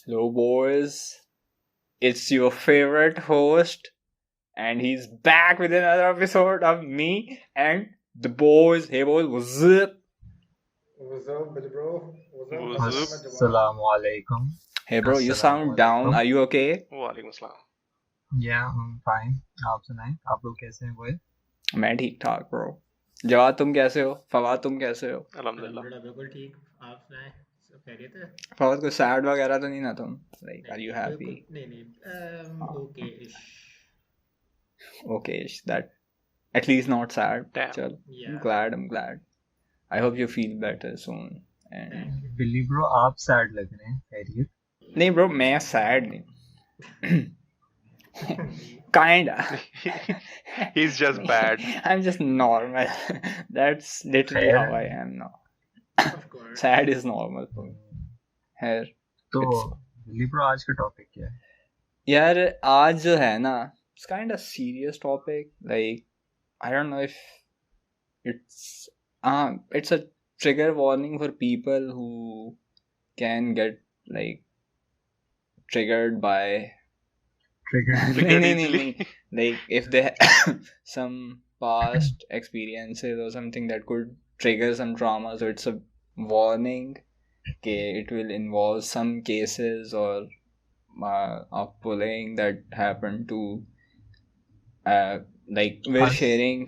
Hello, boys. It's your favorite host, and he's back with another episode of me and the boys. Hey, boys, what's up? What's up, Billy bro? What's up, What's Hassan up? Ahmed Jawad? Assalamu alaikum. Hey, bro, you Assalamu sound down. alaikum. Are you okay? वालेकुम सलाम. Yeah, I'm fine. आप सुनाएं, आप लोग कैसे हैं बोए? मैं ठीक ठाक, bro. जवाद तुम कैसे हो? फवाद तुम कैसे हो? अल्हम्दुलिल्लाह. अल्हम्दुलिल्लाह बिल्कुल ठीक. आप सुनाएं, सब खैरियत है? फवाद को सैड वगैरह तो नहीं ना तुम? Like, are you happy? नहीं ओके इश. Okay, that at least not sad. Damn. Chal, Yeah. I'm glad. I hope you feel better soon. And Thank you. बिल्ली ब्रो आप सैड लग रहे हैं, खैरियत? नहीं, bro, मैं sad नहीं. Kinda. He's just bad. I'm just normal. That's literally Fair. how I am now. Of course. Sad is normal for me. Hair. तो It's- बिल्ली ब्रो आज का टॉपिक क्या है? यार आज जो है ना, it's kind of serious topic. Like, I don't know if it's a trigger warning for people who can get like triggered by Triggered. Triggered no. easily. Like if they have some past experiences or something that could trigger some trauma, so it's a warning. Okay, it will involve some cases or of bullying that happened to like we're Us. sharing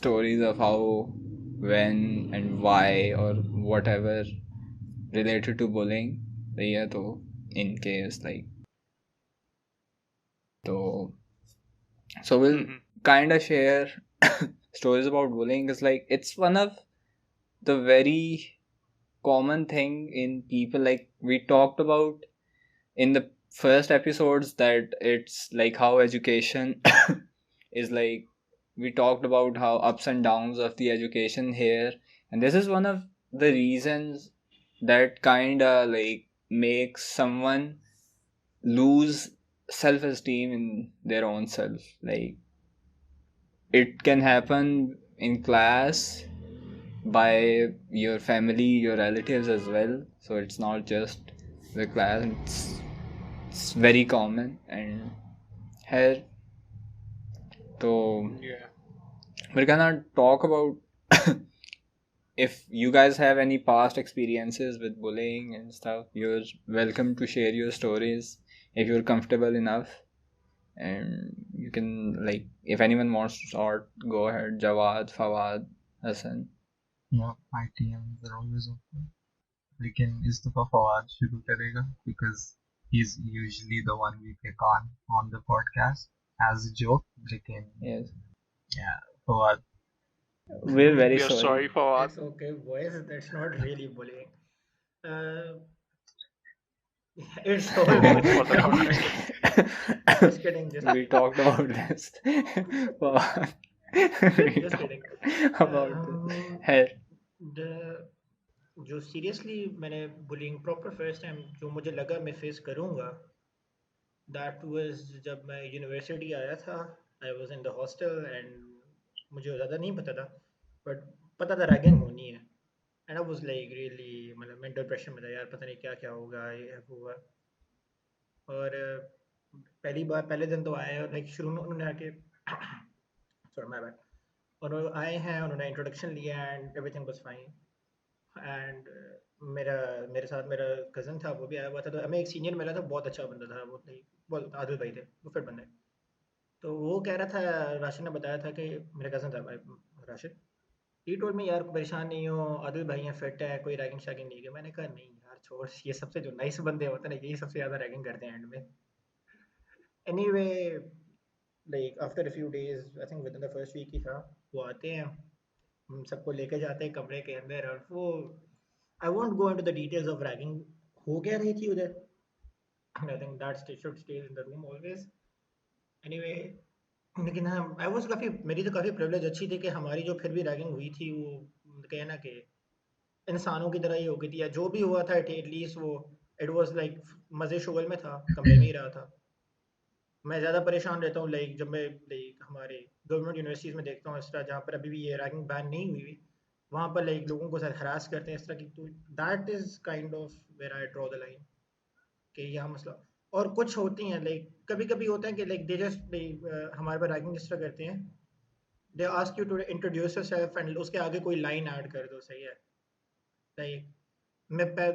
stories of how, when, and why or whatever related to bullying. Yeah, so in case like so we'll Mhm. kind of share stories about bullying. It's one of the very common thing in people. Like we talked about in the first episodes that it's like how education is like, we talked about how ups and downs of the education here, and this is one of the reasons that kind of like makes someone lose self-esteem in their own self. Like it can happen in class, by your family, your relatives as well, so it's not just the class. It's very common. And here, so Yeah. we're gonna talk about if you guys have any past experiences with bullying and stuff, you're welcome to share your stories if you're comfortable enough. And you can, like, if anyone wants to start, go ahead. Jawad, Fawad, Hassan. Yeah, my DMs are always open. लेकिन इस दफा फवाद शुरू करेगा because he's usually the one we pick on the podcast as a joke. लेकिन Yes, yeah, Fawad. we're very We are sorry. sorry for what. It's okay, boys. That's not really bullying. It's all Thanks good. for the context. Just kidding. Just We talked about this. Fawad. just kidding. About this. Um, Hair. the जो seriously मैंने bullying proper first time जो मुझे लगा मैं face करूँगा that was जब मैं university आया था. I was in the hostel and मुझे ज़्यादा नहीं पता था बट पता था रैगिंग होनी है. And I was like really मतलब मेंटल प्रेशर में था यार, पता नहीं क्या क्या होगा ये होगा. और पहले दिन तो आए और लाइक शुरू में उन्होंने आके सॉरी माय बैड, और वो आए हैं, उन्होंने इंट्रोडक्शन लिया and everything was fine. And मेरा मेरे साथ मेरा कज़न था, वो भी आया हुआ था. तो हमें एक सीनियर मिला था, बहुत अच्छा बंदा था वो. नहीं, बहुत आदिल भाई थे, वो फिट बंदे. तो वो कह रहा था, राशिद ने बताया था कि मेरा कज़न था भाई राशिद, ही टोल्ड मी यार परेशान नहीं हो, आदिल भाई हैं, फिट है, कोई रैगिंग शैगिंग नहीं है. मैंने कहा नहीं यार छोड़, ये सबसे जो नाइस बंदे होते हैं ना, यही सबसे ज़्यादा रैगिंग करते हैं एंड में. Anyway like after a few days, I think within the first week ही था, वो आते हैं, हम सबको लेके जाते हैं कमरे के अंदर. और वो I won't go into the details of ragging हो क्या रही थी उधर. I think that should stay in the room always. Anyway, लेकिन हाँ, आई वाज काफ़ी, मेरी तो काफ़ी प्रिविलेज अच्छी थी कि हमारी जो फिर भी रैगिंग हुई थी वो कहे ना कि इंसानों की तरह ही हो गई थी, या जो भी हुआ था एटलीस्ट वो इट वाज लाइक मज़े शुगल में था, कमरे में ही रहा था. मैं ज़्यादा परेशान रहता हूँ लाइक जब मैं लाइक हमारे गवर्नमेंट यूनिवर्सिटीज़ में देखता हूँ इस तरह, जहाँ पर अभी भी ये रैगिंग बैन नहीं हुई हुई, वहाँ पर लाइक लोगों को हरास करते हैं इस तरह की. तो that is kind of where I draw the line. कि यहाँ मसला। और कुछ होती हैं लाइक कभी कभी होता है कि लाइक दे जस्ट हमारे पास रैगिंग जिस तरह करते हैं, they ask you to introduce yourself and उसके आगे कोई लाइन ऐड कर दो, सही है। लाइक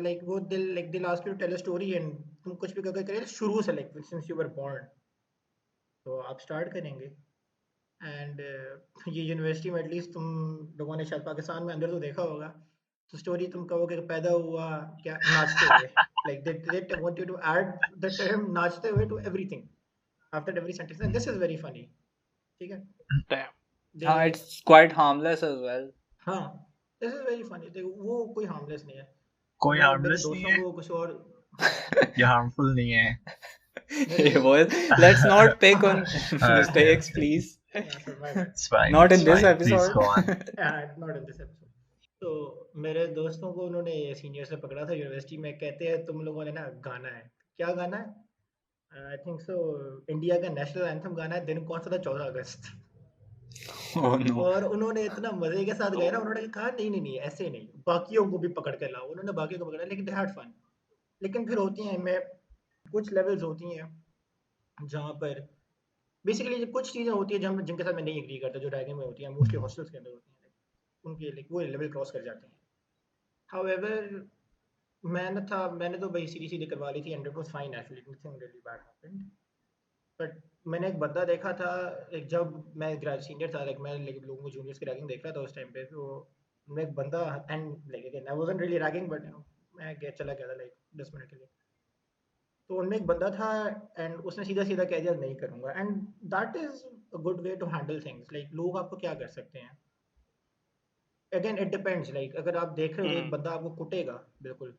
लाइक वो they'll ask you to tell a story and तुम कुछ भी अगर करें शुरू से like since you were born, तो आप स्टार्ट करेंगे। एंड ये यूनिवर्सिटी में एटलीस्ट तुम लोगों ने शायद पाकिस्तान में अंदर तो देखा होगा, तो स्टोरी तुम कहोगे कि पैदा हुआ क्या नाचते हुए, like they want you to add the term नाचते हुए to everything after every sentence and this is very funny, ठीक है। Damn. दे हाँ, it's quite harmless as well. हाँ, दिस इज वेरी फनी। देखो वो कोई हार्मलेस नहीं है। कोई मैं मेरे हार्मलेस नहीं दोस्तों है, को कुछ और, हाँ ये हार्मफुल नहीं है। मेरे Hey, boys, let's not pick on Okay, mistakes, okay. please. yeah, sure, my bad. It's fine. Not It's in this fine. Please episode. go on. Not in this episode. तो मेरे दोस्तों को उन्होंने सीनियर से पकड़ा था यूनिवर्सिटी में, कहते हैं तुम लोगों ने ना गाना है। क्या गाना है? आई थिंक सो इंडिया का नेशनल एंथम गाना है, दिन कौन सा था, 14 अगस्त। Oh no. और उन्होंने इतना मजे के साथ गाया ना, उन्होंने कहा नहीं नहीं नहीं ऐसे नहीं, बाकियों को भी पकड़ कर लाओ। उन्होंने बाकियों को पकड़ा लेकिन दे हैड फन। लेकिन फिर होती हैं इनमें कुछ लेवल्स होती हैं जहाँ पर बेसिकली कुछ चीज़ें होती है जहाँ जिनके साथ मैं नहीं एग्री करता, जो रैगिंग में होती हैं, मोस्टली हॉस्टल्स के अंदर होती हैं, उनके लाइक वो लेवल क्रॉस कर जाते हैं। हाउएवर मैंने तो भाई सीधी सीधी करवा ली थी and it was fine actually, nothing really bad happened. But मैंने एक बंदा देखा था, एक जब मैं ग्रेजुएट सीनियर था, लाइक मैं लोगों को जूनियर्स की रैगिंग देख रहा था उस टाइम पे, तो मैं एक बंदा and like again I wasn't really ragging but मैं चला गया था लाइक 10 मिनट के लिए। तो उनमें एक बंदा था एंड उसने सीधा सीधा कह दिया नहीं करूंगा, and that is a good way to handle things. Like लोग आपको क्या कर सकते हैं, अगेन इट डिपेंड्स। लाइक अगर आप देख रहे हो एक Hmm. बंदा आपको कुटेगा बिल्कुल,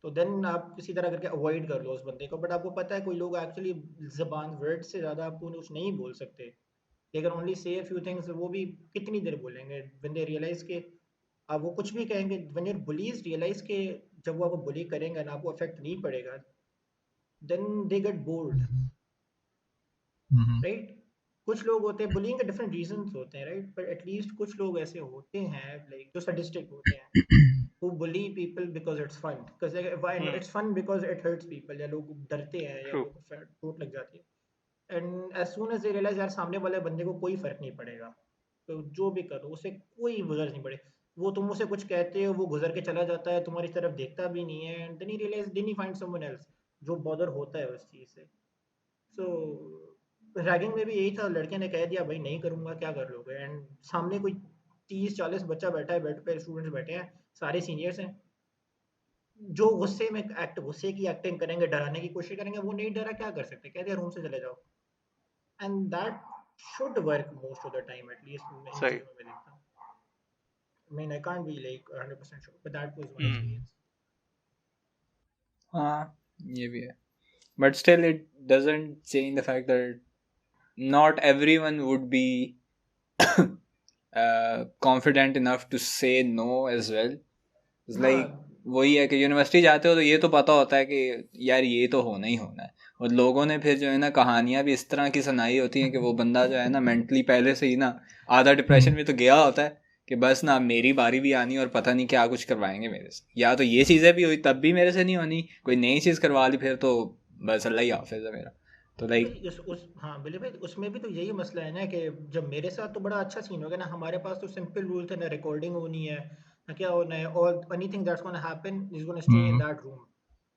तो देन आप किसी तरह करके अवॉइड कर लो उस बंदे को। बट आपको पता है कोई लोग एक्चुअली जबान वर्ड से ज़्यादा आपको कुछ नहीं बोल सकते, they can only say few things. वो भी कितनी देर बोलेंगे व्हेन दे रियलाइज के आप वो कुछ भी कहेंगे, व्हेन योर बुलीज रियलाइज के जब वो आपको बुली करेंगे ना आपको इफेक्ट नहीं पड़ेगा, then they get bored, Mhm. Mhm. Right. कुछ लोग होते हैं बुलिंग के डिफरेंट रीजंस होते हैं, राइट, पर एटलीस्ट कुछ लोग ऐसे होते हैं लाइक जो सडिस्टिक होते हैं, who bully people because it's fun, because like, why Hmm. it's fun because it hurts people, या लोग डरते हैं या True. लोग चोट लग जाती है। And as soon as they realise यार सामने वाले बंदे को कोई फर्क नहीं पड़ेगा, तो जो भी करो उसे कोई गुजर नहीं पड़े। वो तुम उसे कुछ कहते हो वो गुजर के चला जाता है, तुम्हारी तरफ देखता भी नहीं है, and then he realise then he find someone else जो बॉदर होता है उस चीज़ से। सो रैगिंग में भी यही था, लड़के ने कह दिया भाई नहीं करूंगा, क्या कर लोगे, एंड सामने कोई 30-40 बच्चा बैठा है, बेड पे स्टूडेंट्स बैठे हैं, सारे सीनियर्स हैं, जो गुस्से में एक्ट गुस्से की एक्टिंग करेंगे, डराने की कोशिश करेंगे, वो नहीं डरा, क्या कर सकते, कह दिया रूम से चले जाओ। And that should work most of the time, at least in Sorry. चीज़ों में देखता हूँ। I mean I can't be like 100% sure but that was my Hmm. Experience. हाँ, ये भी है. But still, it doesn't change the fact that not everyone would be confident enough to say no as well. It's हाँ like वही है कि university जाते हो तो ये तो पता होता है कि यार ये तो होना ही होना है, और लोगों ने फिर जो है ना कहानियां भी इस तरह की सुनाई होती हैं कि वो बंदा जो है ना मेंटली पहले से ही ना आधा डिप्रेशन में तो गया होता है कि बस ना मेरी बारी भी आनी और पता नहीं क्या कुछ करवाएंगे मेरे से, या तो ये चीज़ें भी हुई तब भी मेरे से नहीं होनी, कोई नई चीज़ करवा ली फिर तो बस अल्लाह ही हाफिज़ है मेरा, तो तो भाई लाइक उस हाँ बिल्ली भाई, उसमें भी तो यही मसला है ना कि जब मेरे साथ तो बड़ा अच्छा सीन हो गया ना, हमारे पास तो सिंपल रूल थे ना, रिकॉर्डिंग होनी है ना क्या होना है, और anything that's gonna happen is gonna stay in Mhm. That room.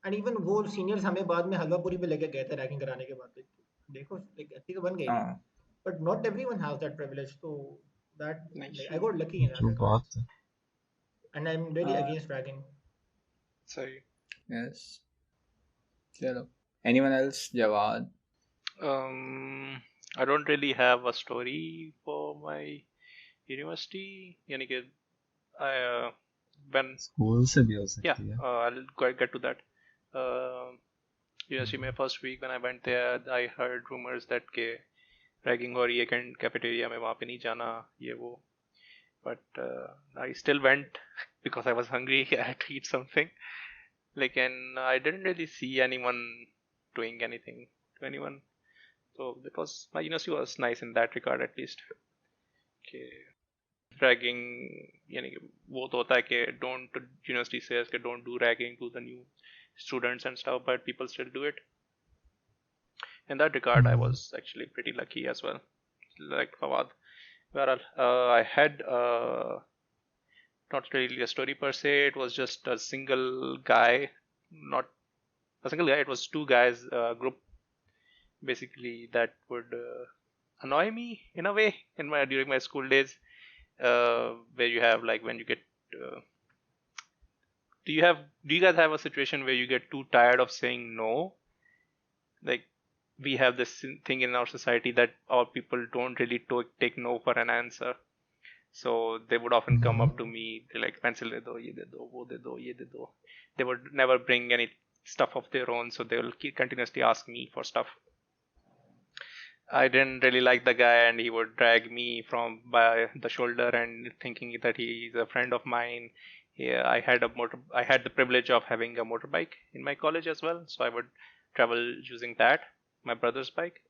And even वो सीनियर्स हमें बाद में हलवा पूरी पे लेके गए थे रैगिंग कराने के बाद, देखो एक अच्छी तो बन गई। हाँ. But not everyone has that privilege, तो that Nice. I got lucky in that जो रिगार्ड्स, बात है। And I am really against ragging. Sorry. Yes, चलो, anyone else? Jawad? I don't really have a story for my university. यानी कि I when school से भी हो yeah, सकती है। I'll get to that. University में first week when I went there, I heard rumors that के ragging हो रही है cafeteria में, वहाँ पे नहीं जाना ये वो. But I still went because I was hungry. I had to eat something. Like, and I didn't really see anyone doing anything to anyone. So because my university was nice in that regard at least. कि ragging यानी कि वो तो होता है कि don't university says कि don't do ragging to the new students and stuff, but people still do it. In that regard, I was actually pretty lucky as well. Like Fawad, where I had not really a story per se. It was just a single guy, not a single guy. It was two guys group basically that would annoy me in a way in my during my school days, where you have like when you get do you guys have a situation where you get too tired of saying no? Like we have this thing in our society that our people don't really take no for an answer. So they would often come up to me, they're like, pencil de do, ye de do, wo de do, ye de do. They would never bring any stuff of their own, so they will continuously ask me for stuff. I didn't really like the guy, and he would drag me from by the shoulder and thinking that he's a friend of mine. Yeah, I had the privilege of having a motorbike in my college as well, so I would travel using that, my brother's bike.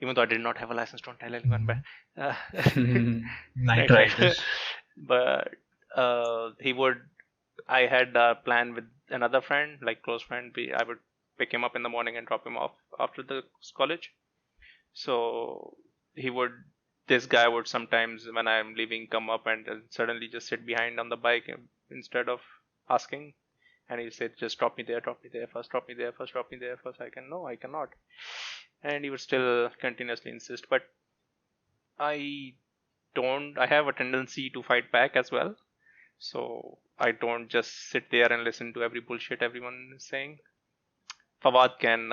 Even though I did not have a license, don't tell anyone. But Night riders. but he would. I had a plan with another friend, like close friend. I would pick him up in the morning and drop him off after the college. So he would. This guy would sometimes, when I'm leaving, come up and suddenly just sit behind on the bike instead of asking. And he said, "Just drop me there first, drop me there first, drop me there first." I cannot. And he would still continuously insist. But I have a tendency to fight back as well. So I don't just sit there and listen to every bullshit everyone is saying. Fawad can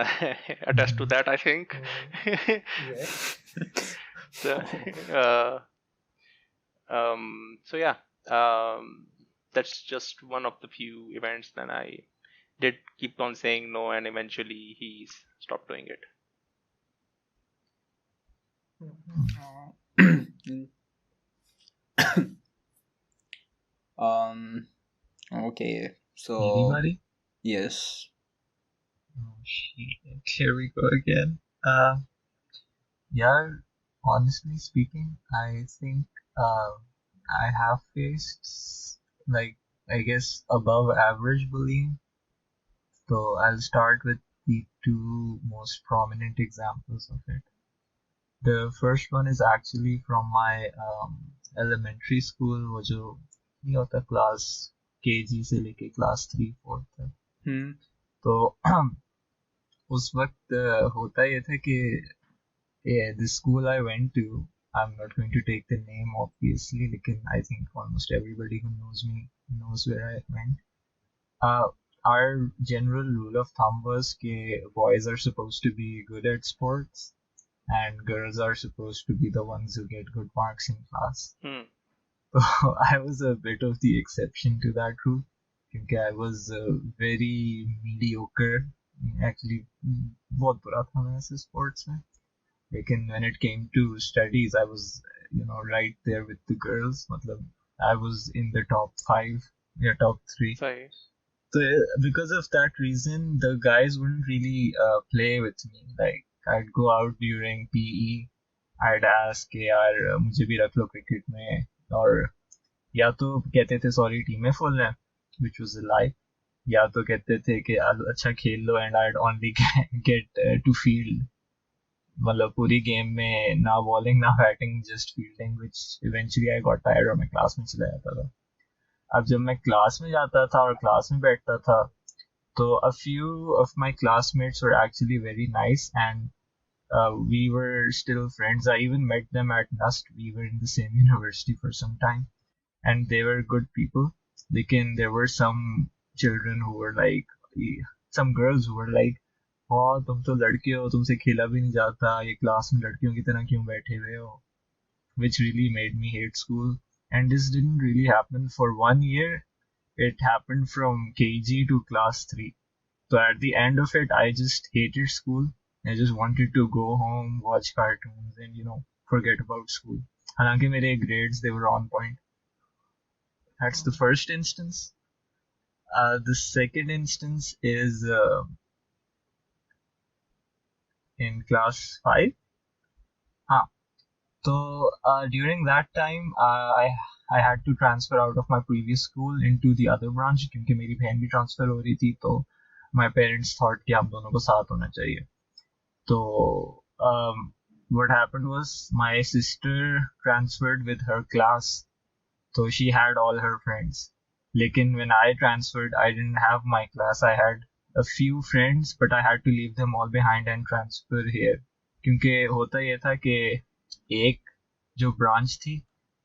attest to that, I think. Yes. So, so yeah, that's just one of the few events. Then I did keep on saying no, and eventually he stopped doing it. Okay, so Anybody? yes. Oh shit! Here we go again. Yeah. Honestly speaking, I think I have faced like I guess above average bullying. So I'll start with the two most prominent examples of it. The first one is actually from my elementary school, वो जो नहीं होता class KG से लेके class 3-4 तक. तो उस वक्त होता ये था कि the school I went to, I'm not going to take the name obviously, लेकिन I think almost everybody who knows me knows where I went. Our general rule of thumb was that boys are supposed to be good at sports and girls are supposed to be the ones who get good marks in class. So I was a bit of the exception to that rule because I was very mediocre. Actually, बहुत बुरा था मैं ऐसे sports में. Lekin when it came to studies, I was, right there with the girls. मतलब, I was in the top 5, top 3. Sorry. So because of that reason, the guys wouldn't really play with me. Like I'd go out during PE, I'd ask कि यार मुझे भी रख लो cricket में, और या तो कहते थे सॉरी टीमें फुल हैं, which was a lie, या तो कहते थे कि अच्छा खेल लो and I'd only get to field. मतलब पूरी गेम में ना बॉलिंग ना batting, just fielding, which eventually I got tired और मैं क्लास में चला जाता था. अब जब मैं क्लास में जाता था और क्लास में बैठता था, so a few of my classmates were actually very nice, and we were still friends. I even met them at NUST. We were in the same university for some time, and they were good people. Lekin there were some children who were like, some girls who were like, "Oh, तुम तो लड़के हो, तुमसे खेला भी नहीं जाता, ये क्लास में लड़कियों की तरह क्यों बैठे हुए हो?" Which really made me hate school. And this didn't really happen for 1 year. It happened from KG to class 3. So at the end of it, I just hated school. I just wanted to go home, watch cartoons, and forget about school. हालांकि मेरे grades, they were on point. That's the first instance. The second instance is in class 5. So during that time, I had to transfer out of my previous school into the other branch क्योंकि मेरी बहन भी transfer हो रही थी, तो my parents thought कि हम दोनों को साथ होना चाहिए. So what happened was my sister transferred with her class, so she had all her friends. Lekin when I transferred, I didn't have my class. I had a few friends, but I had to leave them all behind and transfer here. क्योंकि होता ये था कि एक जो branch थी,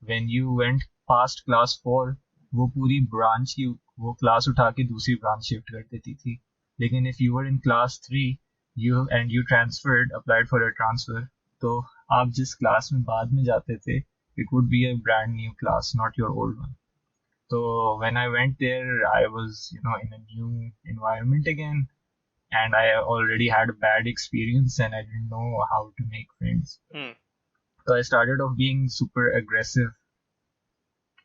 when you went past class 4, वो पूरी ब्रांच की वो क्लास उठा के दूसरी ब्रांच शिफ्ट कर देती थी. लेकिन if you were in class 3 you transferred, applied for a transfer, तो आप जिस क्लास में बाद में जाते थे, it would be a brand new class, not your old one. So when I went there, I was, in a new environment again, and I already had a bad experience, and I didn't know how to make friends. So I started off being super aggressive.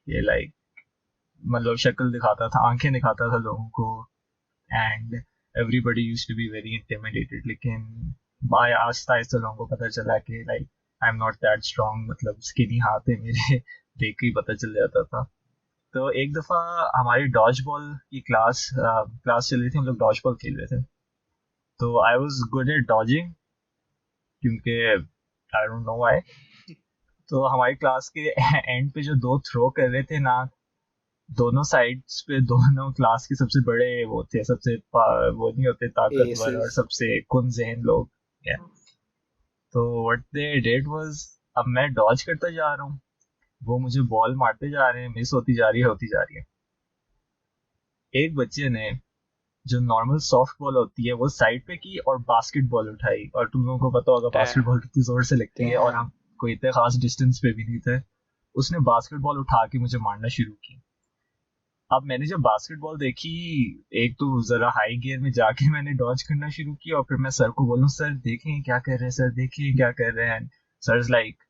ये like मतलब शक्ल दिखाता था, आंखें दिखाता था लोगों को, and everybody used to be very intimidated. लेकिन आहिस्ता आहिस्ता लोगों को पता चला कि like I'm not that strong, मतलब skinny हाथ है मेरे, देख के ही पता चल जाता था. तो एक दफ़ा हमारी डॉज बॉल की क्लास चल रही थी, हम लोग डॉज बॉल खेल रहे थे. तो I was good at dodging क्योंकि आई डोंट नो व्हाई. तो हमारी क्लास के एंड पे जो 2 थ्रो कर रहे थे ना, दोनों साइड्स पे दोनों क्लास के सबसे बड़े वो थे, सबसे वो नहीं होते ताकतवर और सबसे कुन ज़हन लोग. तो व्हाट दे डिड वाज, अब मैं डॉज करता जा रहा हूँ, वो मुझे बॉल मारते जा रहे हैं, मिस होती जा रही है. एक बच्चे ने जो नॉर्मल सॉफ्ट बॉल होती है वो साइड पे की और बास्केटबॉल उठाई, और तुम लोगों को पता होगा बास्केटबॉल कितनी जोर से लगती है, और हम कोई इतने खास डिस्टेंस पे भी नहीं थे. उसने बास्केटबॉल उठा के मुझे मारना शुरू की. अब मैंने जब बास्केटबॉल देखी, एक तो जरा हाई गियर में जाके मैंने डॉज करना शुरू किया, और फिर मैं सर को बोलूं, सर देखें क्या कर रहे हैं, सर देखिए क्या कर रहे हैं. सर इज लाइक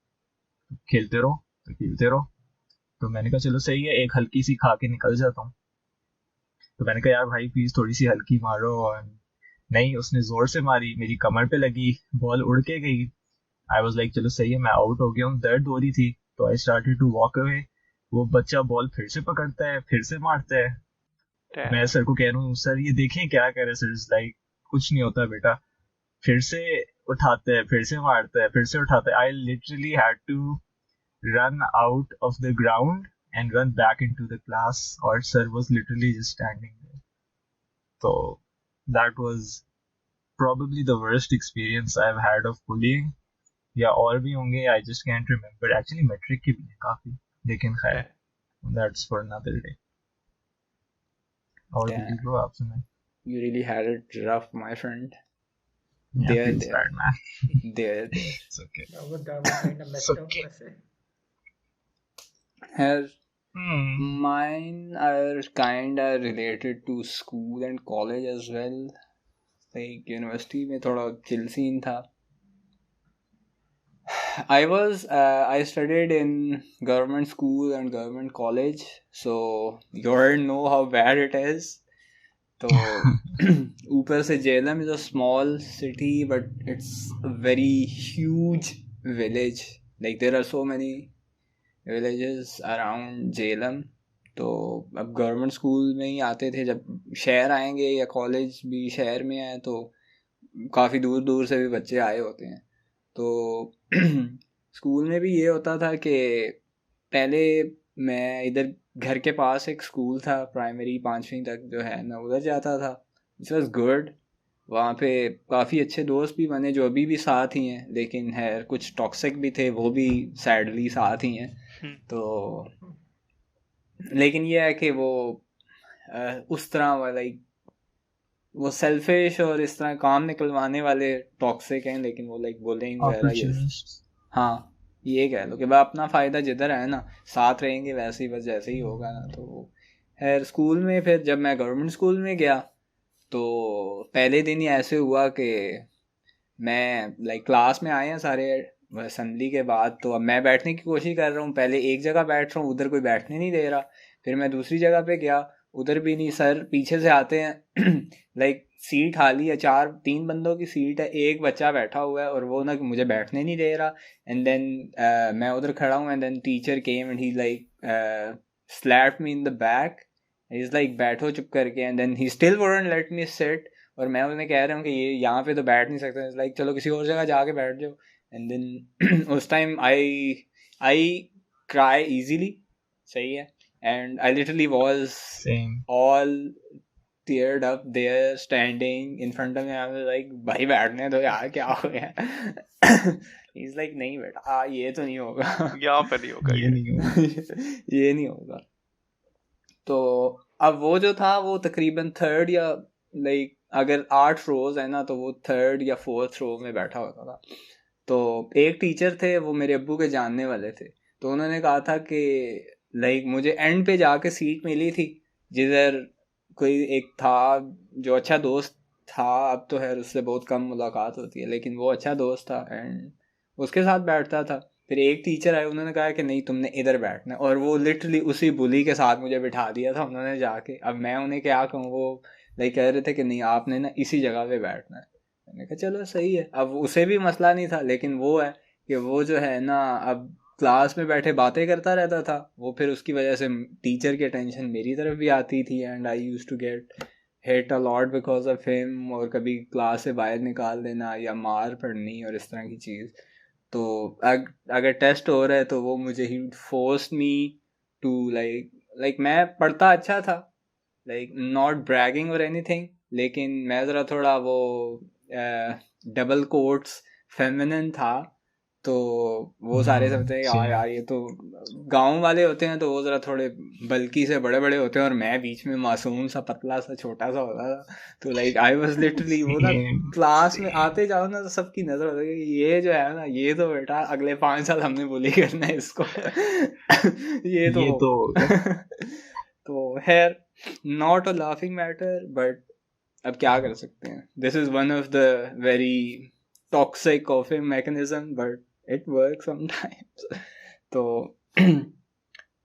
खेलते रहो तो खेलते रहो. तो मैंने कहा चलो सही है, एक हल्की सी खा के निकल जाता हूँ. तो मैंने कहा यार भाई प्लीज थोड़ी सी हल्की मारो, और नहीं, उसने जोर से मारी, मेरी कमर पे लगी, बॉल उड़ के गई. आई वाज लाइक चलो सही है, मैं आउट हो गया हूँ. दर्द हो रही थी, तो I started to walk away. वो बच्चा बॉल फिर से पकड़ता है, फिर से मारता है. मैं सर को कह रहा हूँ, सर ये देखें क्या कर रहे हैं. सर इज लाइक कुछ नहीं होता बेटा. फिर से उठाते हैं, फिर से मारता है, फिर से उठाता है. I literally had to run out of the ground and run back into the class, or sir was literally just standing there. So that was probably the worst experience I've had of bullying. या और भी होंगे, I just can't remember. Actually metric के भी हैं काफी, लेकिन खैर that's for another day. और bully bro आप सुनाए. You really had it rough, my friend. Yeah, feels bad, man. There. It's okay. That was kind of messed up, I say. Mine are kind of related to school and college as well. Like university में थोड़ा chill scene था. I studied in government school and government college, so you already know how bad it is. So ऊपर से JLM is a small city, but it's a very huge village. Like there are so many villages around JLM. तो अब government school में ही आते थे. जब शहर आएंगे या कॉलेज भी शहर में आए तो काफ़ी दूर दूर से भी बच्चे आए होते हैं. तो स्कूल में भी ये होता था कि पहले मैं इधर घर के पास एक स्कूल था, प्राइमरी 5वीं तक जो है, मैं उधर जाता था. It was good. वहाँ पे काफ़ी अच्छे दोस्त भी बने जो अभी भी साथ ही हैं, लेकिन है कुछ टॉक्सिक भी थे, वो भी सैडली साथ ही हैं. तो लेकिन ये है कि वो उस तरह लाइक वो सेल्फिश और इस तरह काम निकलवाने वाले टॉक्सिक हैं, लेकिन वो लाइक बुलिंग वगैरह. हाँ ये कह लो कि भाई अपना फ़ायदा जिधर है ना, साथ रहेंगे वैसे ही, बस जैसे ही होगा ना. तो खैर स्कूल में फिर जब मैं गवर्नमेंट स्कूल में गया तो पहले दिन ही ऐसे हुआ कि मैं लाइक क्लास में आए हैं सारे असेंबली के बाद, तो अब मैं बैठने की कोशिश कर रहा हूँ. पहले एक जगह बैठ रहा हूँ, उधर कोई बैठने नहीं दे रहा. फिर मैं दूसरी जगह पे गया, उधर भी नहीं. सर पीछे से आते हैं लाइक सीट खाली है, 3 बंदों की सीट है, एक बच्चा बैठा हुआ है और वो ना मुझे बैठने नहीं दे रहा. एंड देन मैं उधर खड़ा हूँ, and then teacher came and he like slapped me in the back. He is like बैठो चुप करके. And then he still wouldn't let me sit. और मैं उन्हें कह रहा हूँ कि ये यहाँ पे तो बैठ नहीं सकते, लाइक चलो किसी और जगह जाके बैठ जाओ. एंड देन उस टाइम आई क्राई इजीली, सही है, and I literally was Same. all teared up there standing in front of me. I was like भाई बैठने दो यार, क्या हो गया. He's like नहीं बेटा ये तो नहीं होगा. यहाँ पे नहीं होगा ये ये. नहीं होगा. ये नहीं होगा. तो अब वो जो था वो तकरीबन थर्ड या लाइक अगर 8 रोज है ना तो वो थर्ड या फोर्थ रो में बैठा होता था. तो एक टीचर थे वो मेरे अब्बू के जानने वाले थे, तो उन्होंने कहा था कि लाइक मुझे एंड पे जाके सीट मिली थी जिधर कोई एक था जो अच्छा दोस्त था. अब तो है उससे बहुत कम मुलाकात होती है, लेकिन वो अच्छा दोस्त था एंड उसके साथ बैठता था. फिर एक टीचर आए, उन्होंने कहा कि नहीं तुमने इधर बैठना है, और वो लिटरली उसी बुली के साथ मुझे बिठा दिया था उन्होंने जाके. अब मैं उन्हें क्या कहूँ, वो लाइक कह रहे थे कि नहीं आपने ना इसी जगह पे बैठना है. मैंने कहा चलो सही है. अब उसे भी मसला नहीं था, लेकिन वो है कि वो जो है ना अब क्लास में बैठे बातें करता रहता था वो, फिर उसकी वजह से टीचर की अटेंशन मेरी तरफ भी आती थी and I used to get hit a lot because of him, और कभी क्लास से बाहर निकाल देना या मार पड़नी और इस तरह की चीज़. तो अगर टेस्ट हो रहा है तो वो मुझे ही फोर्स मी टू लाइक मैं पढ़ता अच्छा था, लाइक नॉट ब्रैगिंग और एनीथिंग, लेकिन मैं ज़रा थोड़ा वो डबल कोट्स फेमिनिन था. तो वो सारे समझते हैं यार Same. यार ये तो गांव वाले होते हैं, तो वो ज़रा थोड़े बल्कि से बड़े बड़े होते हैं और मैं बीच में मासूम सा पतला सा छोटा सा होता था. तो लाइक आई वाज लिटरली वो ना Same. क्लास में Same. आते जाओ ना तो सबकी नज़र होती है कि ये जो है ना ये तो बेटा अगले 5 साल हमने बुली करना है इसको. ये तो ये तो होगा. तो खैर not a laughing matter, but अब क्या कर सकते हैं. This is one of the very toxic coughing mechanism, but it work sometimes. तो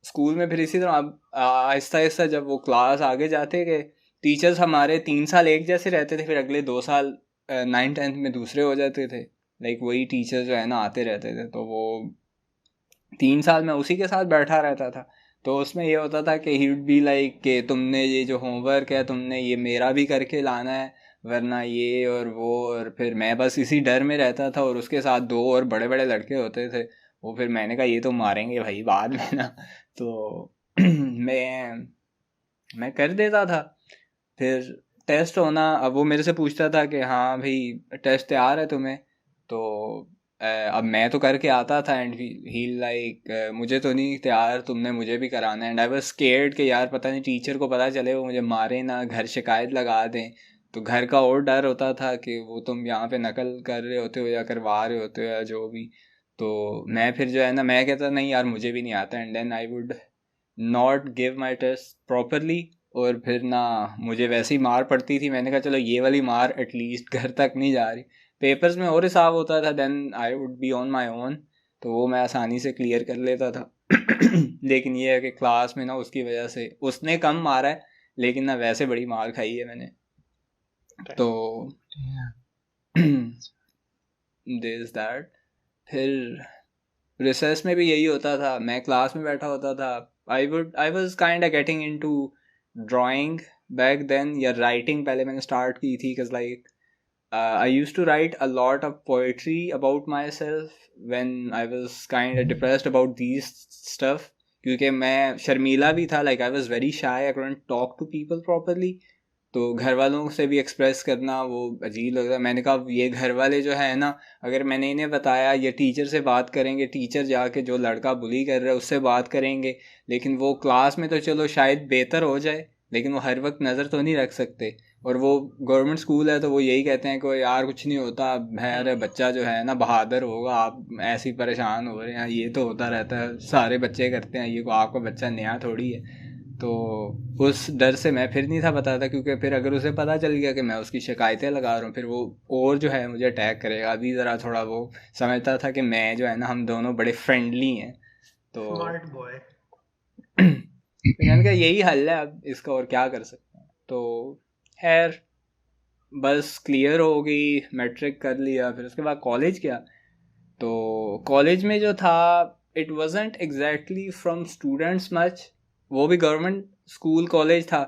स्कूल में फिर इसी तरह अब आहिस्ता आहिस्ता जब वो क्लास आगे जाते गए, टीचर्स हमारे 3 साल एक जैसे रहते थे, फिर अगले 2 साल 9th 10th में दूसरे हो जाते थे. लाइक वही टीचर जो है ना आते रहते थे, तो वो 3 साल में उसी के साथ बैठा रहता था. तो उसमें ये होता था कि ही वुड बी लाइक कि तुमने ये जो होमवर्क है तुमने ये मेरा भी करके लाना है, वरना ये और वो. और फिर मैं बस इसी डर में रहता था, और उसके साथ 2 और बड़े बड़े लड़के होते थे. वो फिर मैंने कहा ये तो मारेंगे भाई बाद में ना. तो मैं कर देता था. फिर टेस्ट होना, अब वो मेरे से पूछता था कि हाँ भाई टेस्ट तैयार है तुम्हें. तो अब मैं तो करके आता था एंड ही लाइक मुझे तो नहीं तैयार, तुमने मुझे भी कराना है. एंड आई वाज स्केर्ड कि यार पता नहीं टीचर को पता चले वो मुझे मारे ना, घर शिकायत लगा दें. तो घर का और डर होता था कि वो तुम यहाँ पे नकल कर रहे होते हो या करवा रहे होते हो या जो भी. तो मैं फिर जो है ना मैं कहता नहीं यार मुझे भी नहीं आता, and then I would not give my test properly. और फिर ना मुझे वैसे ही मार पड़ती थी. मैंने कहा चलो ये वाली मार एटलीस्ट घर तक नहीं जा रही. पेपर्स में और हिसाब होता था, then I would be on my own, तो वो मैं आसानी से क्लियर कर लेता था. लेकिन ये है कि क्लास में ना उसकी वजह से उसने कम मारा है, लेकिन ना वैसे बड़ी मार खाई है मैंने. तो दिस दैट. फिर रिसर्च में भी यही होता था, मैं क्लास में बैठा होता था. I was kind of getting into drawing back then, या राइटिंग पहले मैंने स्टार्ट की थी. Because like I used to write a lot of poetry about myself when I was kind of depressed about these stuff. क्योंकि मैं शर्मीला भी था, like I was very shy, I couldn't talk to people properly. तो घर वालों से भी express करना वो अजीब लग रहा. मैंने कहा ये घर वाले जो है ना, अगर मैंने इन्हें बताया ये टीचर से बात करेंगे, टीचर जाके जो लड़का बुली कर रहा है उससे बात करेंगे, लेकिन वो क्लास में तो चलो शायद बेहतर हो जाए, लेकिन वो हर वक्त नज़र तो नहीं रख सकते. और वो गवर्नमेंट स्कूल है तो वो यही कहते हैं कि यार कुछ नहीं होता है, अरे बच्चा जो है ना बहादुर होगा, आप ऐसे ही परेशान हो रहे हैं, ये तो होता रहता है, सारे बच्चे करते हैं ये, को आपका बच्चा नया थोड़ी है. तो उस डर से मैं फिर नहीं था बताता, क्योंकि फिर अगर उसे पता चल गया कि मैं उसकी शिकायतें लगा रहा हूँ फिर वो और जो है मुझे अटैक करेगा. अभी ज़रा थोड़ा वो समझता था कि मैं जो है ना हम दोनों बड़े फ्रेंडली हैं. तो स्मार्ट बॉय. मैंने कहा यही हल है अब इसका, और क्या कर सकते हैं. तो खैर बस क्लियर हो गई, मैट्रिक कर लिया. फिर उसके बाद कॉलेज किया. तो कॉलेज में जो था it wasn't exactly from students much, वो भी गवर्नमेंट स्कूल कॉलेज था.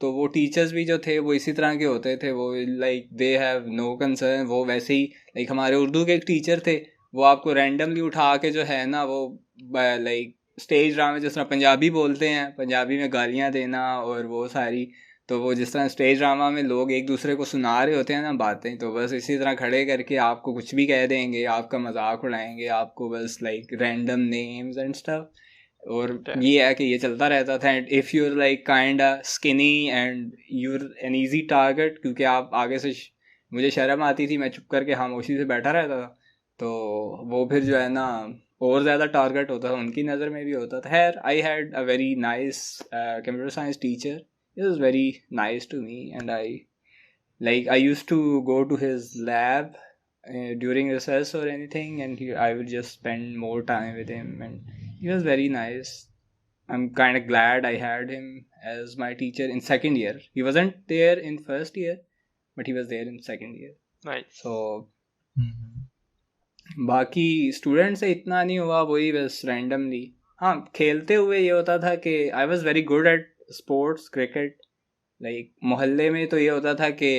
तो वो टीचर्स भी जो थे वो इसी तरह के होते थे, वो like they have no concern. वो वैसे ही लाइक हमारे उर्दू के एक टीचर थे, वो आपको रैंडमली उठा के जो है ना वो लाइक स्टेज ड्रामे जिस तरह पंजाबी बोलते हैं, पंजाबी में गालियाँ देना और वो सारी, तो वो जिस तरह स्टेज ड्रामा में लोग एक दूसरे को सुना रहे होते हैं ना बातें, तो बस इसी तरह खड़े करके आपको कुछ भी कह देंगे, आपका मजाक उड़ाएंगे, आपको बस like random names and stuff. और Damn. ये है कि ये चलता रहता था। And if you're like kind skinny and you're an easy target, क्योंकि आप आगे से मुझे शर्म आती थी, मैं चुप करके खामोशी से बैठा रहता था, तो वो फिर जो है ना और ज़्यादा टारगेट होता था, उनकी नज़र में भी होता था। खैर I had a very nice computer science teacher, it was very nice to me, and I used to go to his lab during recess or anything, and I would just spend more time with him, and he was very nice. I'm kind of glad I had him as my teacher in second year. He wasn't there in first year, but he was there in second year. Nice. So बाकी student से इतना नहीं हुआ, वही बस randomly. हाँ, खेलते हुए ये होता था कि I was very good at sports, cricket. Like मोहल्ले में तो ये होता था कि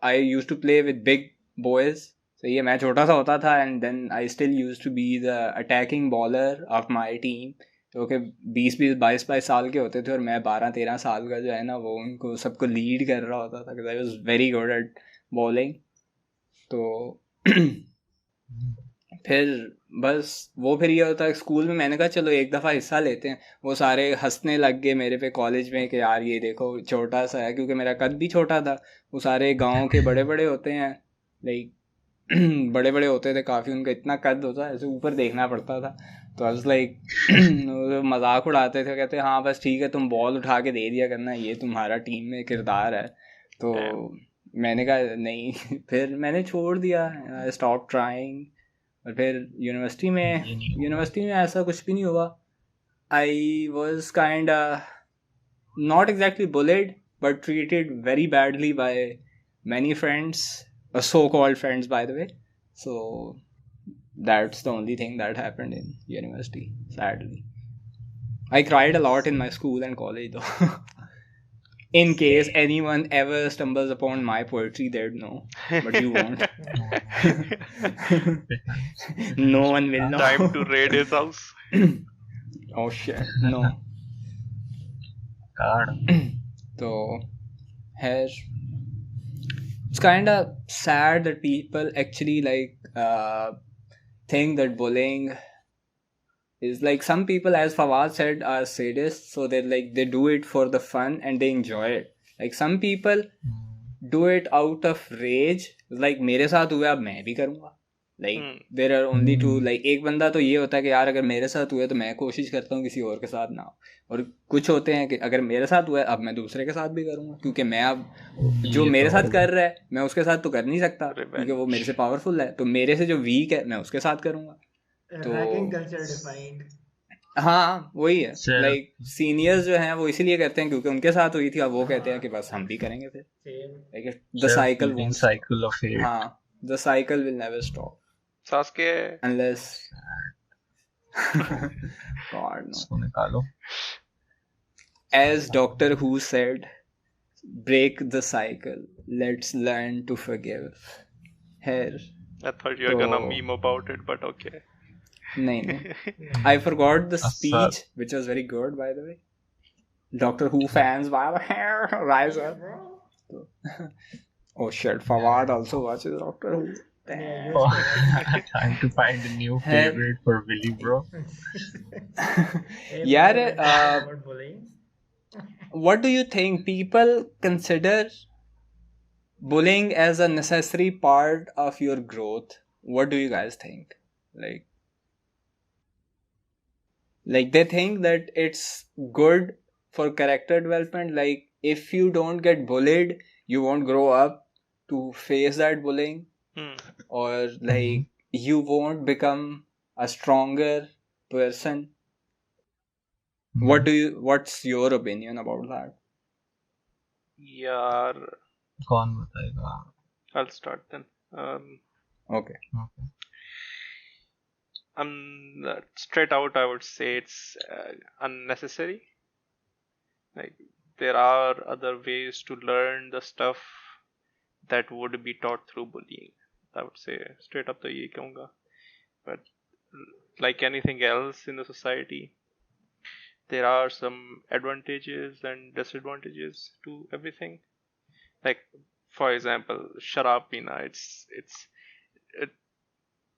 I use to play with big boys. सही है, मैं छोटा सा होता था, and then I still use to be the attacking bowler of my team, जो कि 20-22 साल के होते थे, और मैं 12-13 साल का जो है ना वो उनको सबको लीड कर रहा होता था, because I was very good eight bowling. तो फिर बस वो फिर ये होता है स्कूल में, मैंने कहा चलो एक दफ़ा हिस्सा लेते हैं। वो सारे हंसने लग गए मेरे पे कॉलेज में कि यार ये देखो छोटा सा है, क्योंकि मेरा कद भी छोटा था। वो सारे गांव के बड़े बड़े होते हैं, लाइक बड़े बड़े होते थे काफ़ी, उनका इतना कद होता है, ऐसे ऊपर देखना पड़ता था। तो आई वाज लाइक मजाक उड़ाते थे, कहते हाँ बस ठीक है, तुम बॉल उठा के दे दिया करना, ये तुम्हारा टीम में किरदार है। तो मैंने कहा नहीं फिर मैंने छोड़ दिया, स्टॉप ट्राइंग। और फिर यूनिवर्सिटी में ऐसा कुछ भी नहीं हुआ। I was kind not exactly bullied, but treated very badly by many friends, so called friends by the way. So that's the only thing that happened in university, sadly. I cried a lot in my school and college though. In case anyone ever stumbles upon my poetry, they'd know, but you won't. No one will know. Time to raid his house. Oh shit, no. So here it's kind of sad that people actually think that bullying is like, some people, as Fawad said, are sadists, so they do it for the fun and they enjoy it. Like some people do it out of rage, like मेरे साथ हुआ अब मैं भी करूँगा। Like there are only two, like एक बंदा तो ये होता है कि यार अगर मेरे साथ हुआ तो मैं कोशिश करता हूँ किसी और के साथ ना हो, और कुछ होते हैं कि अगर मेरे साथ हुआ है अब मैं दूसरे के साथ भी करूँगा, क्योंकि मैं अब जो मेरे साथ कर रहा है मैं उसके साथ तो कर नहीं सकता, क्योंकि वो मेरे से पावरफुल है, तो मेरे से जो वीक है मैं उसके साथ करूँगा। तो हाँ वही है, लाइक सीनियर्स जो हैं वो इसीलिए करते हैं क्योंकि उनके साथ हुई थी, अब वो कहते हैं कि बस हम भी करेंगे फिर। Like the cycle of hate. हाँ, the cycle will never stop Sasuke. unless God no. निकालो। As Doctor Who said, break the cycle, let's learn to forgive. Here I thought you were gonna meme about it, but okay. नहीं I forgot the speech, which was very good, by the way. Doctor Who fans rise up. Oh shit, Fawad also watches Doctor Who. Time to find a new favorite for Willy, bro. Yeah. What do you think? People consider bullying as a necessary part of your growth. What do you guys think? Like they think that it's good for character development. Like if you don't get bullied, you won't grow up to face that bullying. Or like you won't become a stronger person. What's your opinion about that? यार कौन बताएगा? I'll start then. Okay. Straight out I would say it's unnecessary. Like there are other ways to learn the stuff that would be taught through bullying. I would say straight up तो यही कहूँगा. But like anything else in the society, there are some advantages and disadvantages to everything. Like, for example, sharab pina.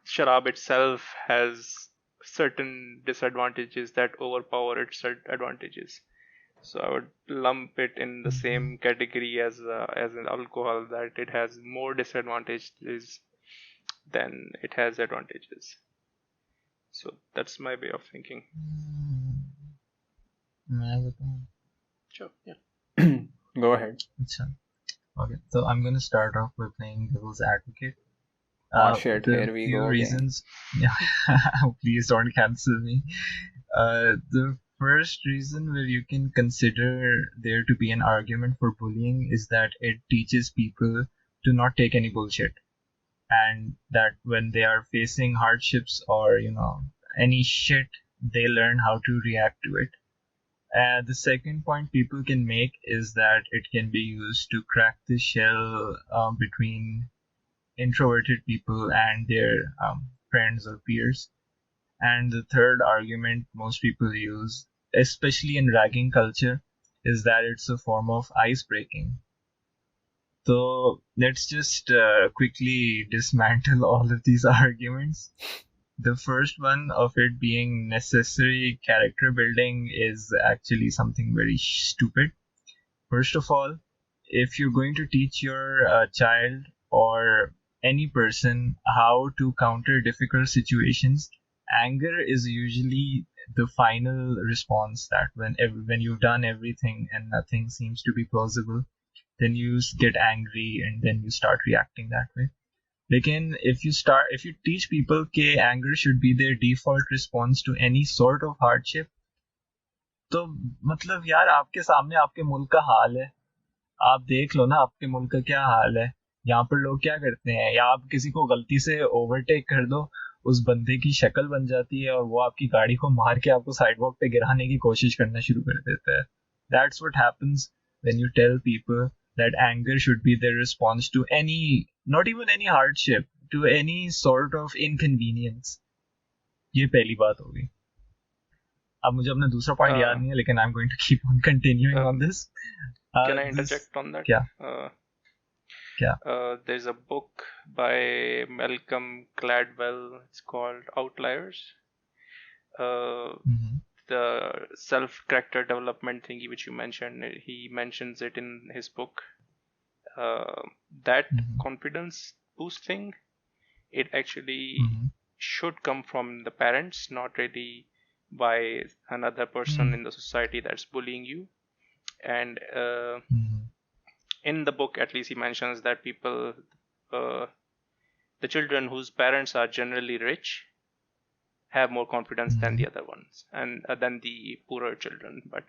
Sharab itself has certain disadvantages that overpower its advantages. So I would lump it in the same category as an alcohol, that it has more disadvantages than it has advantages. So that's my way of thinking. मैं बताऊं? Sure, yeah. Go ahead. अच्छा. Okay, so I'm going to start off by playing devil's advocate. Oh shit, The here we few go again. reasons. Yeah, please don't cancel me. The first reason where you can consider there to be an argument for bullying is that it teaches people to not take any bullshit, and that when they are facing hardships or any shit, they learn how to react to it. The second point people can make is that it can be used to crack the shell between introverted people and their friends or peers. And the third argument most people use, especially in ragging culture, is that it's a form of ice breaking. So let's just quickly dismantle all of these arguments. The first one of it being necessary character building is actually something very stupid. First of all, if you're going to teach your child or any person how to counter difficult situations, anger is usually the final response. That when you've done everything and nothing seems to be plausible, then you get angry and then you start reacting that way. Lekin if you teach people that anger should be their default response to any sort of hardship, तो मतलब यार आपके सामने आपके मुल्क का हाल है, आप देख लो ना आपके मुल्क का क्या हाल है. यहाँ पर लोग क्या करते हैं, या आप किसी को गलती से ओवरटेक कर दो, उस बंदे की शक्ल बन जाती है और वो आपकी गाड़ी को मार के आपको साइडवॉक पे गिराने की कोशिश करना शुरू कर देता है. That's what happens when you tell people that anger should be their response to any, not even any hardship, to any sort of inconvenience. ये पहली बात होगी. अब मुझे अपना दूसरा पॉइंट याद नहीं है, लेकिन I'm going to keep on continuing on this. Can I interject on that? Yeah. There's a book by Malcolm Gladwell. It's called Outliers. The self-character development thingy which you mentioned, he mentions it in his book. That confidence boost thing, it actually should come from the parents, not really by another person in the society that's bullying you. And in the book, at least, he mentions that people, the children whose parents are generally rich, have more confidence than the other ones, and than the poorer children. But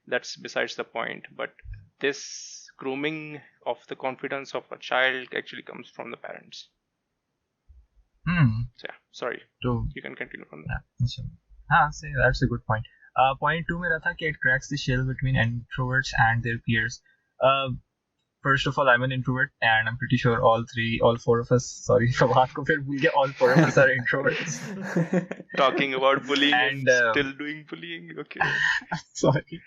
that's besides the point. But this grooming of the confidence of a child actually comes from the parents. So yeah, sorry. You can continue from that. That's a good point. Point 2 मेरा था कि it cracks the shell between introverts and their peers. First of all, I'm an introvert, and I'm pretty sure all 4 of us, sorry, Fawad ko fir bhul gaya, all 4 of us are introverts. Talking about bullying and still doing bullying, okay. Sorry.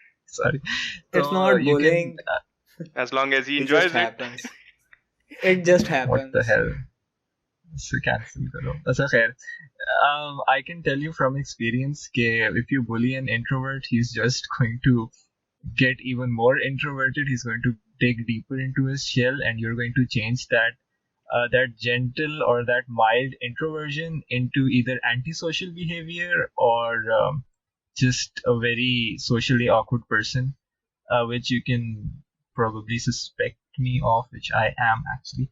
It's not bullying. As long as he enjoys it. Happens. It just happens. What the hell? So cancel karo. Acha khair. I can tell you from experience that if you bully an introvert, he's just going to get even more introverted. He's going to dig deeper into his shell, and you're going to change that gentle or that mild introversion into either antisocial behavior or just a very socially awkward person, which you can probably suspect me of, which I am actually.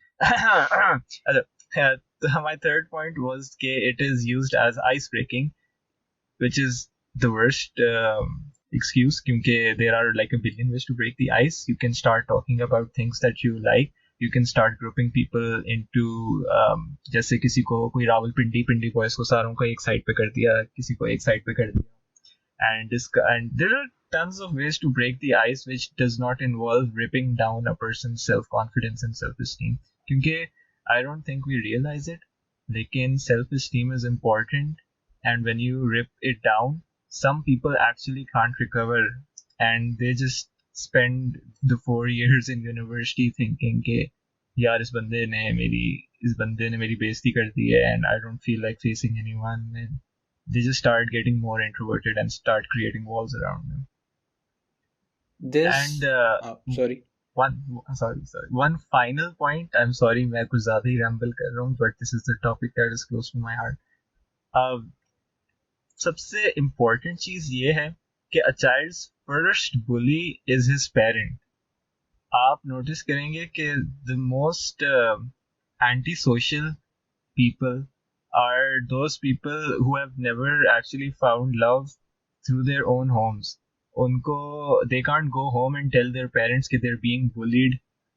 My third point was that it is used as ice breaking, which is the worst excuse, because there are like a billion ways to break the ice. You can start talking about things that you like. You can start grouping people into जैसे किसी को कोई Rawalpindi boys को सारों को एक side पे कर दिया, किसी को एक साइड पे कर दिया, and there are tons of ways to break the ice which does not involve ripping down a person's self-confidence and self-esteem. Because I don't think we realize it. Lekin self-esteem is important, and when you rip it down, some people actually can't recover, and they just spend the 4 years in university thinking कि यार इस बंदे ने मेरी बेइज्जती कर दी है and I don't feel like facing anyone, and they just start getting more introverted and start creating walls around them. This And sorry. one final point. I'm sorry, मैं कुछ ज़्यादा ही ramble कर रहा हूँ, but this is the topic that is close to my heart. सबसे important चीज ये है कि a child's first bully is his parent. आप नोटिस करेंगे कि the most antisocial people are those people who have never actually found love through their own homes. उनको they can't go home and tell their parents कि they're being bullied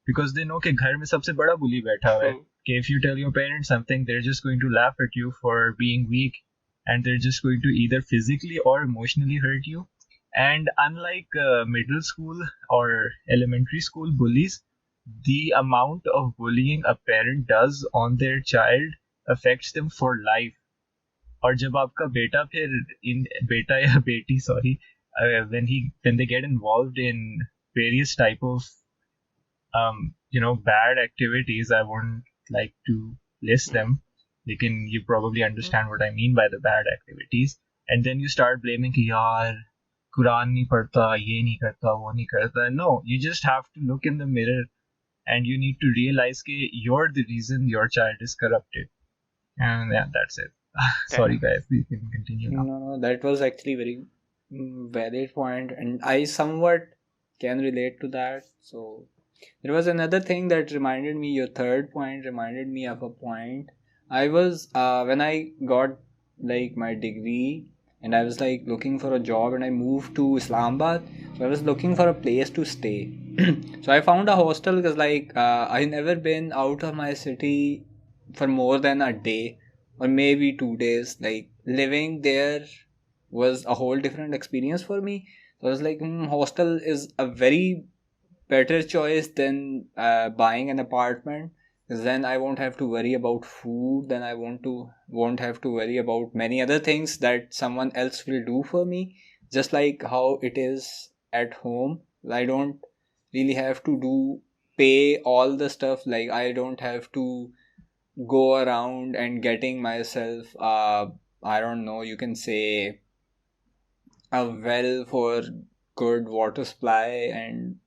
because they know कि घर में सबसे बड़ा bully बैठा हुआ है. कि if you tell your parents something, they're just going to laugh at you for being weak, and they're just going to either physically or emotionally hurt you. And unlike middle school or elementary school bullies, the amount of bullying a parent does on their child affects them for life. और जब आपका बेटा फिर बेटा या बेटी when they get involved in various type of bad activities, I won't like to list them. You probably understand what I mean by the bad activities, and then you start blaming कि यार कुरान नहीं पढ़ता, ये नहीं करता, वो नहीं करता. No, you just have to look in the mirror and you need to realize that you're the reason your child is corrupted. And yeah, that's it. Sorry guys, we can continue now. No, that was actually very valid point, and I somewhat can relate to that. So there was another thing that reminded me, your third point reminded me of a point. I was when I got like my degree and I was like looking for a job, and I moved to Islamabad, so I was looking for a place to stay. So I found a hostel because like I never been out of my city for more than a day or maybe 2 days. Like living there was a whole different experience for me. So I was like, hostel is a very better choice than buying an apartment, because then I won't have to worry about food, then I won't have to worry about many other things that someone else will do for me, just like how it is at home. I don't really have to pay all the stuff. Like I don't have to go around and getting myself I don't know, you can say a well for good water supply and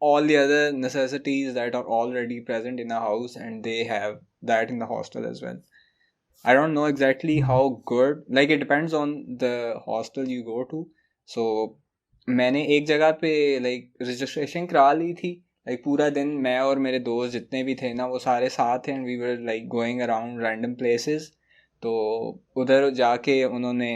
all the other necessities that are already present in a house, and they have that in the hostel as well. I don't know exactly how good, like it depends on the hostel you go to. So मैंने एक जगह पे like registration करा ली थी. like पूरा दिन मैं और मेरे दोस्त जितने भी थे ना, वो सारे साथ हैं, and we were like going around random places. तो उधर जाके उन्होंने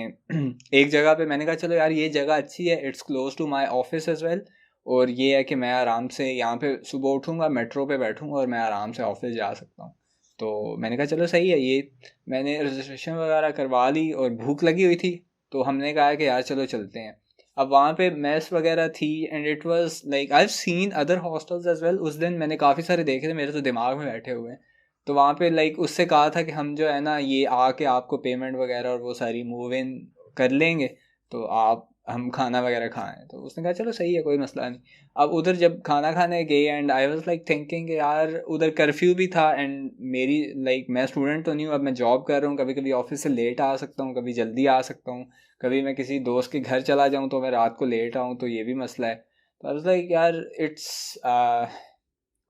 एक जगह पे मैंने कहा चलो यार ये जगह अच्छी है, it's close to my office as well, और ये है कि मैं आराम से यहाँ पे सुबह उठूँगा, मेट्रो पे बैठूँगा और मैं आराम से ऑफिस जा सकता हूँ. तो मैंने कहा चलो सही है ये. मैंने रजिस्ट्रेशन वगैरह करवा ली और भूख लगी हुई थी, तो हमने कहा कि यार चलो चलते हैं. अब वहाँ पे मेस वगैरह थी, and it was like I have seen other hostels as well. उस दिन मैंने काफ़ी सारे देखे थे, मेरे तो दिमाग में बैठे हुए हैं. तो वहाँ पे लाइक उससे कहा था कि हम जो है ना ये आके आपको पेमेंट वगैरह और वो सारी मूव इन कर लेंगे, तो आप हम खाना वगैरह खाएं. तो उसने कहा चलो सही है, कोई मसला नहीं. अब उधर जब खाना खाने गए, and I was like thinking यार उधर कर्फ्यू भी था, एंड मेरी लाइक मैं स्टूडेंट तो नहीं हूँ, अब मैं जॉब कर रहा हूँ, कभी कभी ऑफिस से लेट आ सकता हूँ, कभी जल्दी आ सकता हूँ, कभी मैं किसी दोस्त के घर चला जाऊँ तो मैं रात को लेट आऊँ, तो ये भी मसला है. तो आई वाज लाइक यार इट्स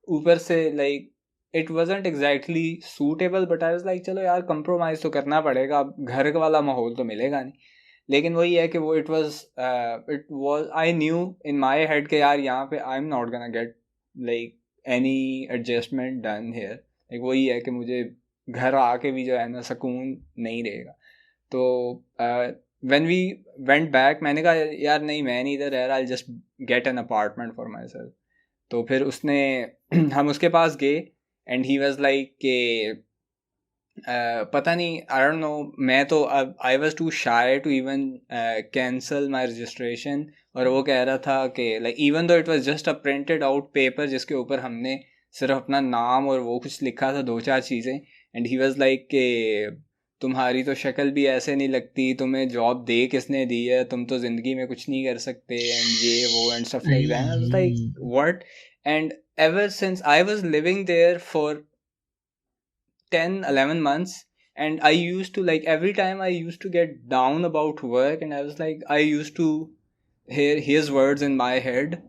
ऊपर से like it wasn't exactly suitable, but I was like चलो यार कंप्रोमाइज़ तो करना पड़ेगा, अब घर वाला माहौल तो मिलेगा नहीं. लेकिन वही है कि वो it was I new in my head के यार यहाँ पे I am not gonna get like any adjustment done here. Like वही है कि मुझे घर आके भी जो है ना सुकून नहीं रहेगा. तो व्हेन वी वेंट बैक मैंने कहा यार नहीं मैं नहीं इधर रह रहा, I just get an apartment for my self. तो फिर उसने हम उसके पास गए, एंड ही वाज लाइक के पता नहीं, I don't know, मैं तो I was too shy to even cancel my registration. और वो कह रहा था कि like even though it was just a printed out paper जिसके ऊपर हमने सिर्फ अपना नाम और वो कुछ लिखा था, 2-4 चीज़ें, and he was like कि तुम्हारी तो शक्ल भी ऐसे नहीं लगती, तुम्हें जॉब दे किसने दी है, तुम तो ज़िंदगी में कुछ नहीं कर सकते, and ये वो and stuff like that. And I was like what? And ever since I was living there for 10-11 months, and I used to like every time I used to get down about work, and I was like I used to hear his words in my head.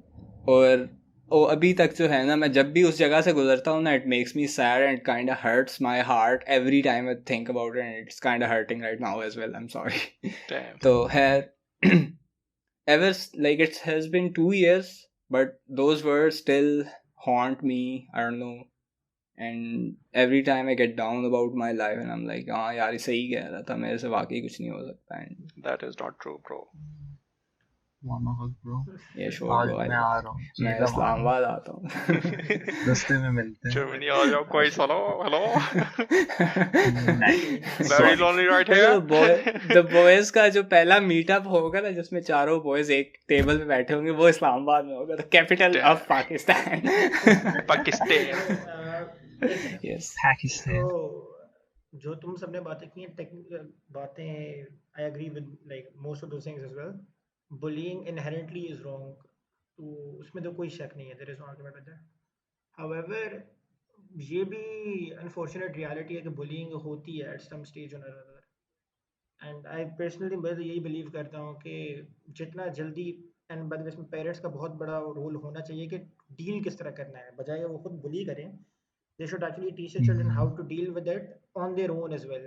और ओ अभी तक जो है ना, मैं जब भी उस जगह से गुजरता हूँ ना, it makes me sad and kind of hurts my heart every time I think about it, and it's kind of hurting right now as well. I'm sorry. Damn. So है ever like it has been 2 years, but those words still haunt me. I don't know. And every time I get down about my life and I'm like, हाँ यार, सही कह रहा था, मेरे से वाकई कुछ नहीं हो सकता. And That is not true, bro. One of us, bro. yeah, sure आज bro, मैं आ रहा हूँ, मैं चीज़ा मारो, इस्लामाबाद आता हूँ. रास्ते में मिलते हैं. Germany, आ जाओ कोई, hello. Nice. Very lonely right here. The boys का जो पहला मीटअप होगा ना, जिसमें चारों बॉयज एक टेबल पे बैठे होंगे, वो इस्लामाबाद में होगा, the capital of Pakistan. Pakistan. Yes. Pakistan. तो जो तुम सबने बातें की हैं, टेक्निकल बातें, I agree with like most of those things as well. Bullying inherently is wrong, तो उसमें तो कोई शक नहीं है, there is no argument with that. However, ये भी अनफॉर्चुनेट रियलिटी है कि बुलिंग होती है एट सम स्टेज और अदर. एंड आई पर्सनली मैं तो यही बिलीव करता हूँ कि जितना जल्दी, एंड बाय द वे इसमें पेरेंट्स का बहुत बड़ा रोल होना चाहिए कि डील किस तरह करना है, बजाय वो खुद बुली करें. They should actually teach the children how to deal with it on their own as well.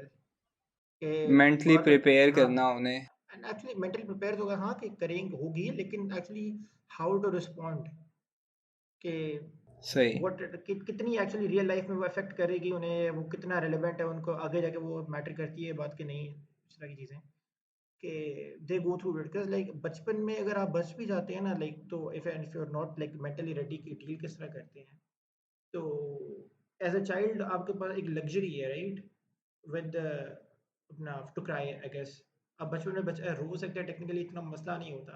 कि मेंटली बात, प्रिपेयर हाँ, करना उन्हें. एंड एक्चुअली मेंटली प्रिपेयर होगा, हाँ, कि करेंगे होगी, लेकिन एक्चुअली हाउ टू रिस्पॉन्ड, कि सही. व्हाट कितनी एक्चुअली रियल लाइफ में वो अफेक्ट करेगी उन्हें, वो कितना रिलेवेंट है उनको आगे जाके, वो मैटर करती है बात कि नहीं, इस तरह की चीज़ें कि they go through it. Because like बचपन में अगर आप बच भी जाते हैं ना, लाइक, तो if you are not like mentally ready कि डील किस तरह करते हैं, तो एज अ चाइल्ड आपके पास एक लग्जरी है, राइट, विद अपना टू क्राई, आई गेस. अब बचपन में बच्चा रो सकता है, टेक्निकली इतना मसला नहीं होता.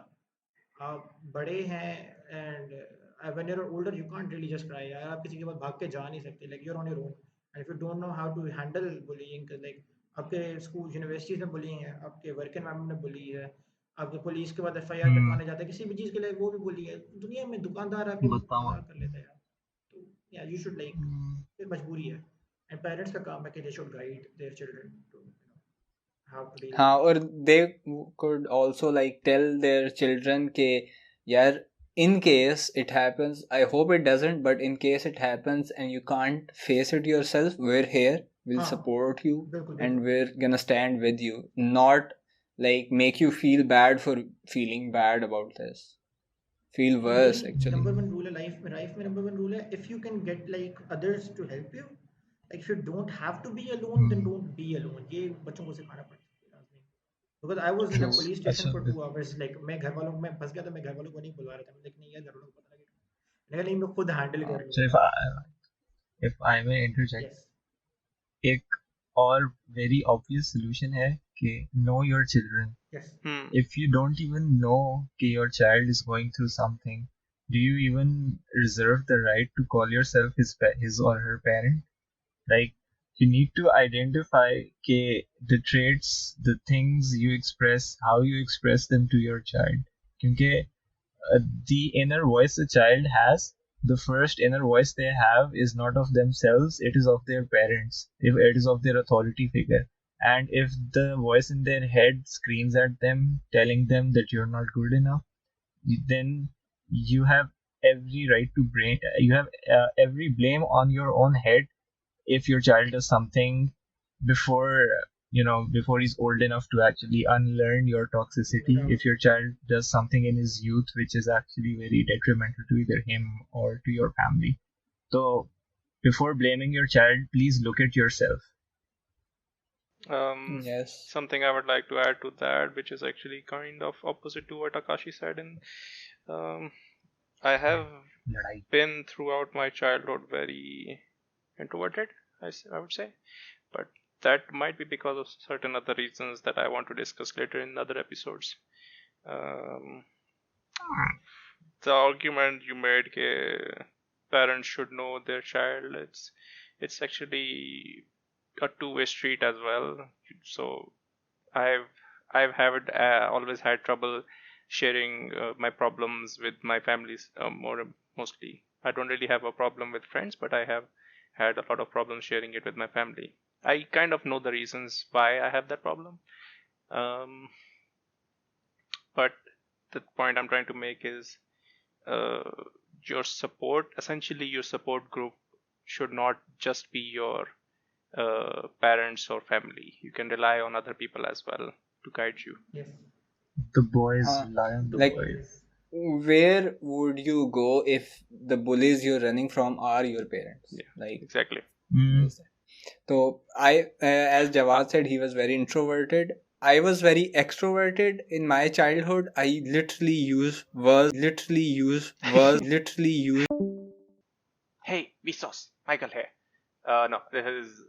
आप बड़े हैं, and when you're older you can't really just cry. यार, आप किसी के पास भाग के जा नहीं सकते, like you are on your own. And if you don't know how to handle bullying, like आपके स्कूल यूनिवर्सिटीज में बुलिंग है, आपके वर्क एनवायरनमेंट में बुली है, आपके पुलिस के बाद एफआईआर कटवाने जाते हैं किसी भी चीज़ के लिए, वो भी बुली है. दुनिया में दुकानदार आपके बताओ. बाहर कर लेता है यार. तो या यू शुड लाइक, ये मजबूरी है, एंड पेरेंट्स का काम है कि they should guide their children to how to deal हाँ, विद. और they could also like tell their children के यार, in case it happens, I hope it doesn't, but in case it happens and you can't face it yourself, we're here, we'll हाँ, support you, बिल्कुल and बिल्कुल. we're gonna stand with you, not like make you feel bad for feeling bad about this, feel और worse यही actually. Number one rule है life में number one rule है, if you can get like others to help you, like if you don't have to be alone, then don't be alone. ये बच्चों को सिखाना पड़ता है. Because I was in a True. Police station अच्छा, for 2 hours, like मैं घर वालों में फंस गया था, मैं घर वालों को नहीं बुलवा रहा था, लेकिन नहीं यार, घर वालों को पता लगे, मैंने कहा नहीं, मैं खुद हैंडल कर so लूंगा. if I may interject, yes, एक और very obvious solution है कि know your children. Yes. If you don't even know कि your child is going through something, do you even reserve the right to call yourself his or her parent? Like, you need to identify कि the traits, the things you express, how you express them to your child. क्योंकि the inner voice a child has, the first inner voice they have is not of themselves, it is of their parents, if it is of their authority figure. And if the voice in their head screams at them, telling them that you're not good enough, then you have every right to blame, you have every blame on your own head if your child does something before before he's old enough to actually unlearn your toxicity. If your child does something in his youth which is actually very detrimental to either him or to your family, so before blaming your child, please look at yourself. Yes. Something I would like to add to that, which is actually kind of opposite to what Akashi said, and I have been throughout my childhood very introverted, I would say, but that might be because of certain other reasons that I want to discuss later in other episodes. The argument you made that parents should know their child, it's actually a two-way street as well. So I've had always had trouble sharing my problems with my families. Mostly, I don't really have a problem with friends, but I have had a lot of problems sharing it with my family. I kind of know the reasons why I have that problem. Um, but the point I'm trying to make is uh, essentially your support group should not just be your parents or family. You can rely on other people as well to guide you. Yes. The boys Uh, rely on the like, boys. where would you go if the bullies you're running from are your parents? Yeah, Like, exactly. so as Jawad said, he was very introverted. I was very extroverted in my childhood. I literally use was Hey, Vsauce, Michael here. No, this is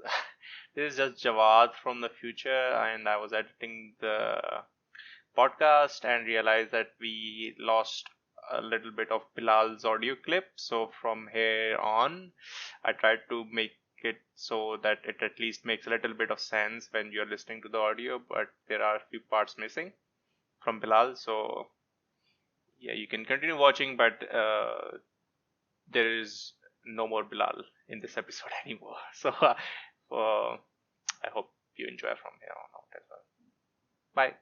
this is just Jawad from the future, and I was editing the podcast and realized that we lost a little bit of Bilal's audio clip. So from here on, I tried to make it so that it at least makes a little bit of sense when you're listening to the audio, but there are a few parts missing from Bilal. So yeah, you can continue watching, but there is no more Bilal in this episode anymore. So I hope you enjoy from here on out as well. Bye.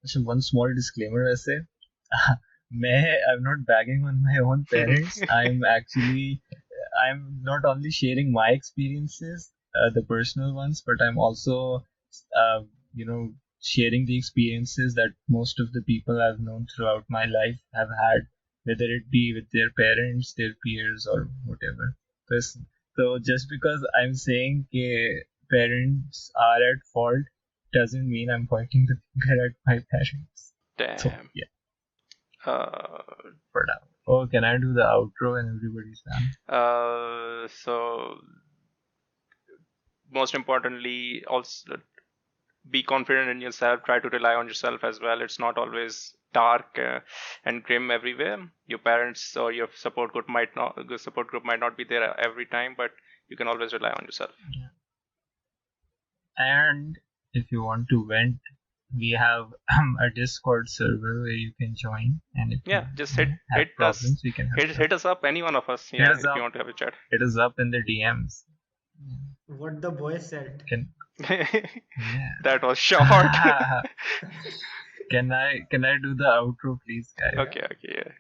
So one small disclaimer वैसे I'm not bagging on my own parents. I'm not only sharing my experiences, the personal ones, but I'm also uh, sharing the experiences that most of the people I've known throughout my life have had, whether it be with their parents, their peers, or whatever. So just because I'm saying parents are at fault doesn't mean I'm pointing the finger at my parents. Damn. So yeah, Uh, for now. Oh, can I do the outro and everybody's done? so most importantly, also be confident in yourself. Try to rely on yourself as well. It's not always dark and grim everywhere. Your parents or your support group might not be there every time, but you can always rely on yourself. Yeah. And if you want to vent, we have a Discord server where you can join, and if just you hit problems, us. we can help. Hit us up, any one of us. Yeah, if you want to have a chat. It is up in the DMs. What the boy said. That was short. Can I do the outro, please, guys? Okay, yeah.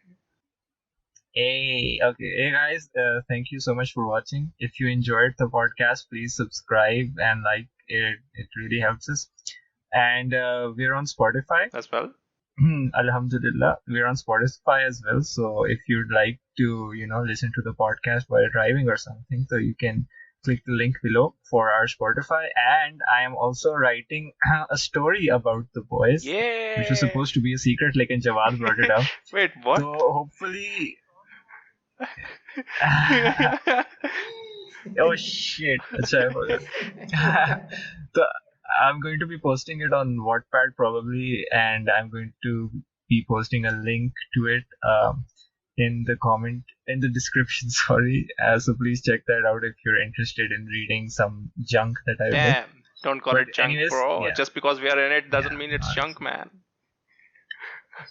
Hey guys, thank you so much for watching. If you enjoyed the podcast, please subscribe and like it. It really helps us. And we're on Spotify as well. Alhamdulillah, we're on Spotify as well. So if you'd like to, listen to the podcast while driving or something, so you can click the link below for our Spotify. And I am also writing a story about the boys, which was supposed to be a secret, like Jawad brought it up. Wait, what? So hopefully. Oh shit! So I'm going to be posting it on Wattpad probably, and I'm going to be posting a link to it in the description. Sorry, so please check that out if you're interested in reading some junk that I wrote. Damn, don't call it junk, bro. Yeah. Just because we are in it doesn't mean it's junk, man.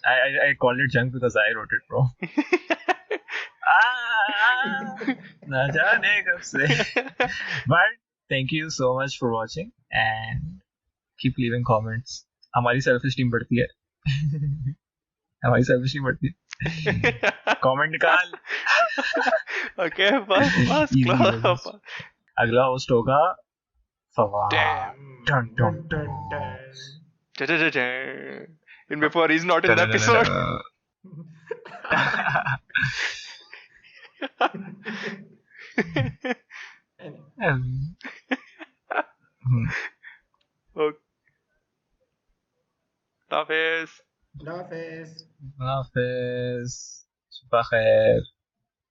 I called it junk because I wrote it, bro. But thank you so much for watching and keep leaving comments. हमारी self esteem बढ़ती है. हमारी self esteem बढ़ती है. Comment निकाल. Okay, बस close. अगला host होगा Fawad. Damn. Dun. And before he's not in the episode. Hafiz. Hafiz. Hafiz. Subah khair.